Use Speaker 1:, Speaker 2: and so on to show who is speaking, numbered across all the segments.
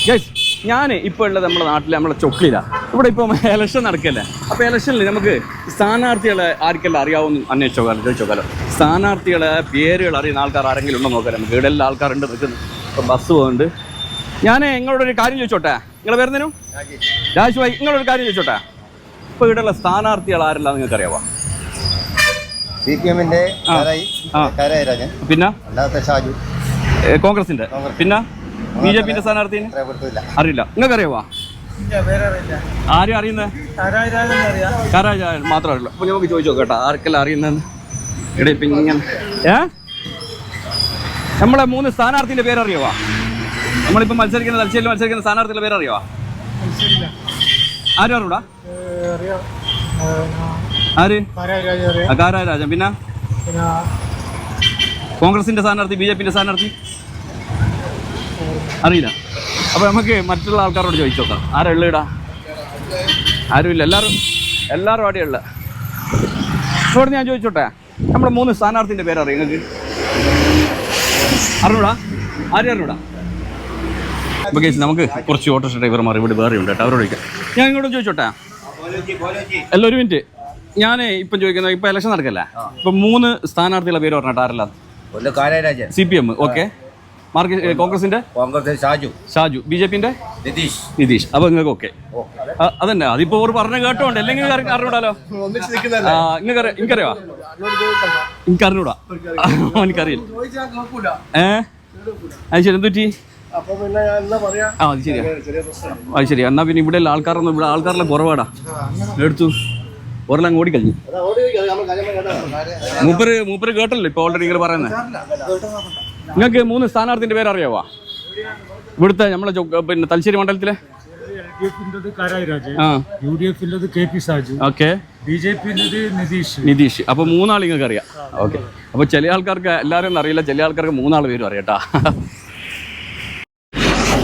Speaker 1: Guys ഞാൻ ഇപ്പോൾ ഉള്ളത് നമ്മുടെ നാട്ടിൽ നമ്മളെ ചൊക്ലിയിലാണ്. ഇവിടെ ഇപ്പം ഇലക്ഷൻ നടക്കല്ലേ. അപ്പോൾ ഇലക്ഷനിൽ നമുക്ക് സ്ഥാനാർത്ഥികളെ ആർക്കെല്ലാം അറിയാവുന്ന ചോദിച്ചോക്കാലോ. സ്ഥാനാർത്ഥികളെ പേരുകൾ അറിയുന്ന ആൾക്കാർ ആരെങ്കിലും ഉണ്ടോ നോക്കാം. നമുക്ക് ഇവിടെ എല്ലാ ആൾക്കാരുണ്ട് നിൽക്കുന്നു. ഇപ്പം ബസ് പോകുന്നുണ്ട്. ഞാൻ നിങ്ങളോടൊരു കാര്യം ചോദിച്ചോട്ടെ. നിങ്ങളെ പേരെന്തേനും? രാജ് ഭായി, നിങ്ങളൊരു കാര്യം ചോദിച്ചോട്ടെ. ഇപ്പോൾ ഇവിടെയുള്ള സ്ഥാനാർത്ഥികൾ ആരെല്ലാം നിങ്ങൾക്ക് അറിയാമോ?
Speaker 2: CPM-ന്റെ
Speaker 1: പിന്നെ
Speaker 2: ഷാജു,
Speaker 1: കോൺഗ്രസിന്റെ, പിന്നെ BJP-ന്റെ സ്ഥാനാർത്ഥി അറിയില്ല. നിങ്ങൾക്ക് അറിയാമോ? ആരും അറിയുന്നത്? കാരാജ് മാത്രമേ അറിയില്ല. അപ്പോൾ നമുക്ക് ചോദിച്ചു നോക്കാം കേട്ടോ, ആർക്കെല്ലാം അറിയുന്നതെന്ന്. ഇവിടെ ഇപ്പം ഇങ്ങനെ നമ്മളെ 3 സ്ഥാനാർത്ഥിൻ്റെ പേരറിയാമോ? നമ്മളിപ്പോൾ തലശ്ശേരിയിൽ മത്സരിക്കുന്ന സ്ഥാനാർത്ഥികളുടെ പേരറിയാമോ? ആരും അറിയൂടാ? ആര്? കാരാജൻ. പിന്നെ കോൺഗ്രസിന്റെ സ്ഥാനാർത്ഥി, BJP-ന്റെ സ്ഥാനാർത്ഥി അറിയില്ല. അപ്പോൾ നമുക്ക് മറ്റുള്ള ആൾക്കാരോട് ചോദിച്ചു നോക്കാം. ആരാ ഉള്ളടാ? ആരുമില്ല. എല്ലാവരും അവിടെയുള്ള. ഇവിടെ ഞാൻ ചോദിച്ചോട്ടെ, നമ്മുടെ 3 സ്ഥാനാർത്ഥിൻ്റെ പേരറിയാം നിങ്ങൾക്ക്? അറിഞ്ഞൂടാ? ആരും അറിഞ്ഞൂടാ? അപ്പോൾ കേസ് നമുക്ക് കുറച്ച് ഓട്ടോറിക്ഷ ഡ്രൈവർമാർ ഇവിടെ വേറെ ഉണ്ട് കേട്ടോ, അവരോട് ചോദിക്കാം. ഞാൻ ഇങ്ങോട്ടും ചോദിച്ചോട്ടെ. അല്ല, ഒരു മിനിറ്റ്. ഞാൻ ഇപ്പം ചോദിക്കുന്നത്, ഇപ്പം ഇലക്ഷൻ നടക്കല്ലേ, ഇപ്പം 3 സ്ഥാനാർത്ഥികളുടെ പേര് പറഞ്ഞിട്ട് ആരല്ല? CPM. ഓക്കെ. കോൺഗ്രസിന്റെ ഷാജു, BJP-ന്റെ നിതീഷ്. അപ്പൊ നിങ്ങൾക്ക് ഓക്കെ അതന്നെ. അതിപ്പോ ഒരു പറഞ്ഞ കേട്ടോണ്ട് അല്ലെങ്കിൽ അറിഞ്ഞൂടാലോ. എനിക്കറിയാ? എനിക്കറിഞ്ഞൂടാ. എനിക്കറിയില്ല. അത് ശരി. എന്തുറ്റി? അത് ശരിയാ. അത് ശരി. എന്നാ പിന്നെ ഇവിടെ ആൾക്കാരൊന്നും, ഇവിടെ ആൾക്കാരെല്ലാം കുറവാടാ. എടുത്തു ഒരെല്ലാം ഓടിക്കഴിഞ്ഞു. മൂപ്പര് കേട്ടല്ലോ ഇപ്പൊ ഓൾറെഡി നിങ്ങൾ പറയുന്നത്. നിങ്ങൾക്ക് 3 സ്ഥാനാർത്ഥിന്റെ പേരറിയാവോ? ഇവിടുത്തെ നമ്മളെ പിന്നെ തലശ്ശേരി മണ്ഡലത്തിലെ? ഓക്കെ. നിതീഷ്. അപ്പൊ 3 ആൾ നിങ്ങൾക്ക് അറിയാം. ഓക്കെ. അപ്പൊ ചില ആൾക്കാർക്ക് എല്ലാവരും ഒന്നും അറിയില്ല, ചില ആൾക്കാർക്ക് 3 ആൾ പേരും അറിയാട്ടാ.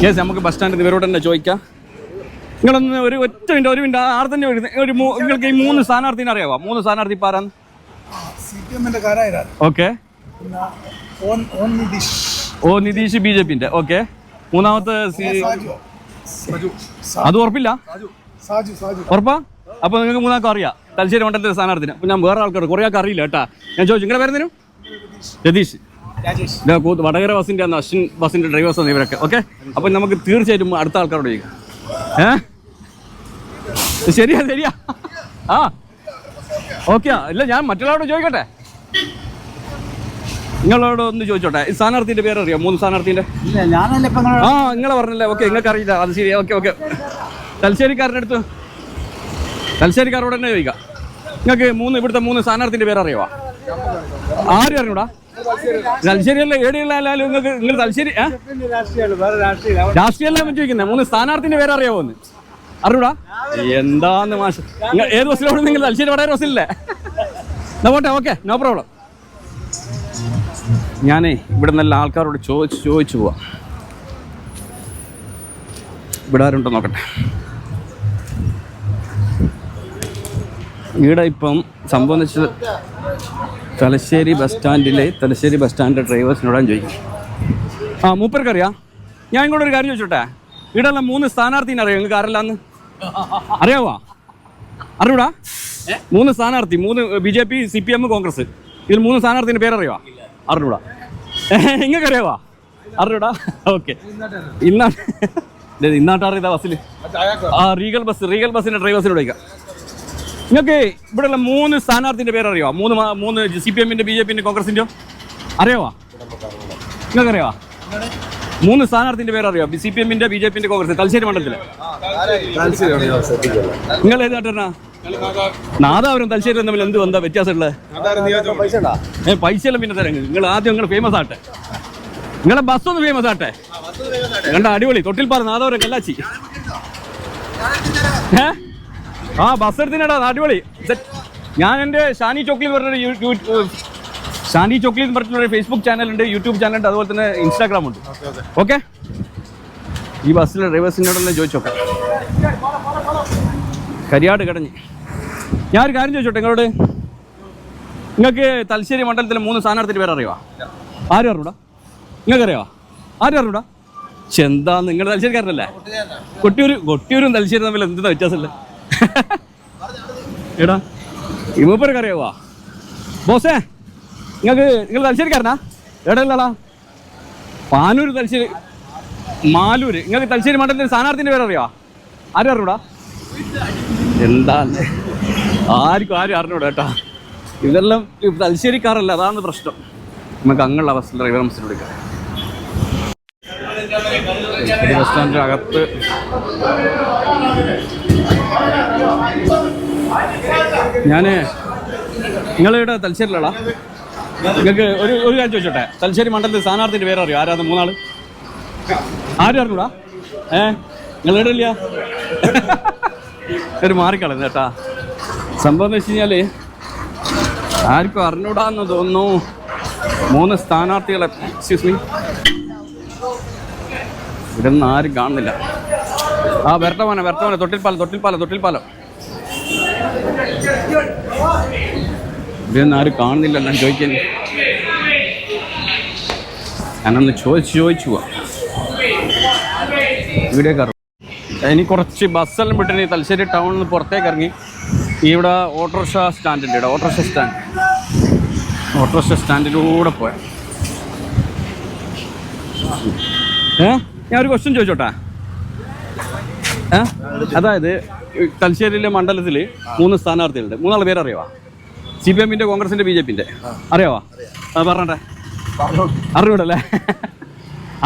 Speaker 1: യെസ്, നമുക്ക് ബസ് സ്റ്റാൻഡിൽ ഇവരോട് തന്നെ ചോദിക്കാം. നിങ്ങളൊന്ന് ഒരു മിനിറ്റ് ആർ തന്നെ നിങ്ങൾക്ക് ഈ 3 സ്ഥാനാർത്ഥിനെ അറിയാവോ? 3 സ്ഥാനാർത്ഥി പാരാന്ന്? ഓക്കെ. നിതീഷ് BJP-ന്റെ. ഓക്കെ. മൂന്നാമത്തെ അത് ഉറപ്പില്ല? ഉറപ്പാ? അപ്പൊ നിങ്ങൾക്ക് 3 ആൾക്കും അറിയാം തലശ്ശേരി മണ്ഡലത്തിലെ സ്ഥാനാർത്ഥിനെ. അപ്പൊ ഞാൻ വേറെ ആൾക്കാർ കുറേ ആൾക്കാർ അറിയില്ല കേട്ടാ. ഞാൻ ചോദിച്ചു, നിങ്ങളുടെ പേരെന്തേനും? രതീഷ്. വടകര ബസിന്റെ അശ്വിൻ ബസിന്റെ ഡ്രൈവേഴ്സാണ് ഇവരൊക്കെ. ഓക്കെ. അപ്പൊ നമുക്ക് തീർച്ചയായിട്ടും അടുത്ത ആൾക്കാരോട് ചോദിക്കാം. ശരിയാ. ആ ഓക്കെ. ഇല്ല, ഞാൻ മറ്റുള്ളവരോട് ചോദിക്കട്ടെ. നിങ്ങളോട് ഒന്ന് ചോദിച്ചോട്ടെ, ഈ സ്ഥാനാർത്ഥിന്റെ പേരറിയോ? 3 സ്ഥാനാർത്ഥിന്റെ? നിങ്ങളെ പറഞ്ഞല്ലേ. ഓക്കെ, നിങ്ങൾക്ക് അറിയില്ല. അത് ശരി. ഓക്കെ. തലശ്ശേരിക്കാരനടുത്ത്, തലശ്ശേരിക്കാരോട് തന്നെ ചോദിക്കാം. നിങ്ങൾക്ക് ഇവിടുത്തെ 3 സ്ഥാനാർത്ഥിന്റെ പേരറിയോ? ആരും അറിഞ്ഞൂടാ? തലശ്ശേരിയല്ല, ഏടിയുള്ള നിങ്ങൾ തലശ്ശേരി രാഷ്ട്രീയല്ല ചോദിക്കുന്നത്. 3 സ്ഥാനാർത്ഥിന്റെ പേരറിയാവോ എന്ന് അറിയൂടാ? എന്താന്ന് മാഷ്, ഏത് ബസ്സിലോട്? നിങ്ങൾ തലശ്ശേരി വടകര ബസ്സിലല്ലേ? പോട്ടെ. Okay, no problem. ഞാനേ ഇവിടെ നല്ല ആൾക്കാരോട് ചോദിച്ചു പോവാം. ഇവിടെ ആരുണ്ടോ നോക്കട്ടെ. ഇവിടെ ഇപ്പം സംഭവം എന്ന് വെച്ചാൽ തലശ്ശേരി ബസ് സ്റ്റാൻഡിലെ ഡ്രൈവേഴ്സിനോടാൻ ചോദിക്കും. മൂപ്പർക്കറിയാം. ഞാൻ ഇങ്ങോട്ട് ഒരു കാര്യം ചോദിച്ചോട്ടെ. ഇവിടെ ഉള്ള 3 സ്ഥാനാർത്ഥിനെ അറിയാം നിങ്ങൾക്ക്? ആരെല്ലാന്ന് അറിയാവോ? അറിയൂടാ? 3 സ്ഥാനാർത്ഥി, 3 BJP, CPM, കോൺഗ്രസ്. ഇതിൽ 3 സ്ഥാനാർത്ഥിന്റെ പേരറിയോ? അറിഞ്ഞൂടാ. നിങ്ങൾക്ക് അറിയാവോ? അറിഞ്ഞൂടാ? ഓക്കെ. ഇന്നാട്ടറിയതാ ബസ്സിൽ. റീഗൽ ബസ്സിന്റെ ഡ്രൈവേഴ്സിനോട് ചോദിക്കാം. നിങ്ങൾക്ക് ഇവിടെയുള്ള 3 സ്ഥാനാർത്ഥിന്റെ പേരറിയോ? 3 CPM-ന്റെ, BJP-ന്റെ, കോൺഗ്രസിന്റെയോ അറിയാവോ? നിങ്ങൾക്ക് അറിയാവോ? 3 സ്ഥാനാർത്ഥിന്റെ പേരറിയോ? CPM-ന്റെ, BJP-ന്റെ, കോൺഗ്രസ് തലശ്ശേരി മണ്ഡലത്തില്? നിങ്ങൾ ഏത് നാട്ടുകാരനാ? നാദാപുരം തലശ്ശേരി തമ്മിൽ എന്ത് എന്താ വ്യത്യാസമുള്ളത്? പൈസയെല്ലാം പിന്നെ തരാം. നിങ്ങൾ ആദ്യം നിങ്ങൾ ഫേമസ് ആട്ടെ. നിങ്ങളെ ബസ് ഒന്ന് ഫേമസ് ആട്ടെ. കണ്ട അടിപൊളി. തൊട്ടിൽപ്പാറ, നാദാപുരം, കല്ലാച്ചി. ബസ് എടുത്തിനാടാ, അടിപൊളി. ഞാൻ എൻ്റെ ഷാനി ചോക്ലി എന്ന് പറഞ്ഞൊരു ഫേസ്ബുക്ക് ചാനലുണ്ട്, യൂട്യൂബ് ചാനലുണ്ട്, അതുപോലെ തന്നെ ഇൻസ്റ്റാഗ്രാം ഉണ്ട്. ഓക്കെ. ഈ ബസ്സിലെ ഡ്രൈവേഴ്സിനോടെല്ലാം ചോദിച്ചോക്കാം. കരിയാട് കടഞ്ഞ് ഞാനൊരു കാര്യം ചോദിച്ചോട്ടെ നിങ്ങളോട്. നിങ്ങൾക്ക് തലശ്ശേരി മണ്ഡലത്തിലെ 3 സ്ഥാനാർത്ഥിയുടെ പേരറിയോ? ആരും അറിയൂടാ? നിങ്ങൾക്ക് അറിയാമോ? ആരും അറിയൂടാ? എന്താ നിങ്ങൾ തലശ്ശേരിക്കാരനല്ലേ? കൊട്ടിയൂരും തലശ്ശേരി തമ്മിൽ എന്താ വ്യത്യാസമല്ലേ? എടാ ഈ മൂപ്പരൊക്കെ അറിയാവാ ബോസേ? നിങ്ങൾ തലശ്ശേരിക്കാരനാ? എവിടെയല്ലടാ? പാനൂർ തലശ്ശേരി മാലൂര്. നിങ്ങൾക്ക് തലശ്ശേരി മണ്ഡലത്തിൽ സ്ഥാനാർത്ഥിൻ്റെ പേര് അറിയാവാ? ആരും അറിഞ്ഞൂടാ? എന്താ ആരും അറിഞ്ഞൂടാ കേട്ടാ. ഇതെല്ലാം തലശ്ശേരിക്കാരല്ല, അതാണ് പ്രശ്നം. നമുക്ക് അങ്ങനെയുള്ള അവസ്ഥ ഡ്രൈവർ മിസ്സിന് വിളിക്കാം. ബസ് സ്റ്റാൻഡിൻ്റെ അകത്ത് നിങ്ങളിവിടെ തലശ്ശേരിയിലാ? നിങ്ങൾക്ക് ഒരു കാര്യം ചോദിച്ചോട്ടെ, തലശ്ശേരി മണ്ഡലത്തിൽ സ്ഥാനാർത്ഥിൻ്റെ പേര് അറിയോ? ആരാ 3 ആള്? ആരും അറിഞ്ഞൂടാ? നിങ്ങൾ ഇടില്ല ഒരു മാറിക്കളയുന്നു കേട്ടാ. സംഭവം എന്ന് വെച്ച് കഴിഞ്ഞാൽ ആർക്കും അറിഞ്ഞൂടാന്ന് തോന്നുന്നു. 3 സ്ഥാനാർത്ഥികളെ എക്സ്ക്യൂസ് മീ ഇവിടെ ഒന്നും ആരും കാണുന്നില്ല. വരട്ടെ മോനെ തൊട്ടിൽപ്പാലം ഇവിടെയൊന്നും ആരും കാണുന്നില്ല. ഞാൻ ചോദിക്കാൻ ഞാനൊന്ന് ചോദിച്ചു പോവാം. ഇവിടേക്ക് ഇനി കുറച്ച് ബസ്സെല്ലാം വിട്ടിട്ട് തലശ്ശേരി ടൗണിൽ നിന്ന് പുറത്തേക്ക് ഇറങ്ങി ഇവിടെ ഓട്ടോറിക്ഷ സ്റ്റാൻഡുണ്ട്. ഇവിടെ ഓട്ടോറിക്ഷ സ്റ്റാൻഡിലൂടെ പോയാൽ ഞാൻ ഒരു ക്വസ്റ്റ്യൻ ചോദിച്ചോട്ടെ. അതായത് തലശ്ശേരിയിലെ മണ്ഡലത്തിൽ 3 സ്ഥാനാർത്ഥികളുണ്ട്. 3 ആളുടെ പേര് അറിയാവാ? CPM-ന്റെ, കോൺഗ്രസിന്റെ, BJP-ന്റെ അറിയാവാ? പറഞ്ഞേ. അറിയൂടല്ലേ?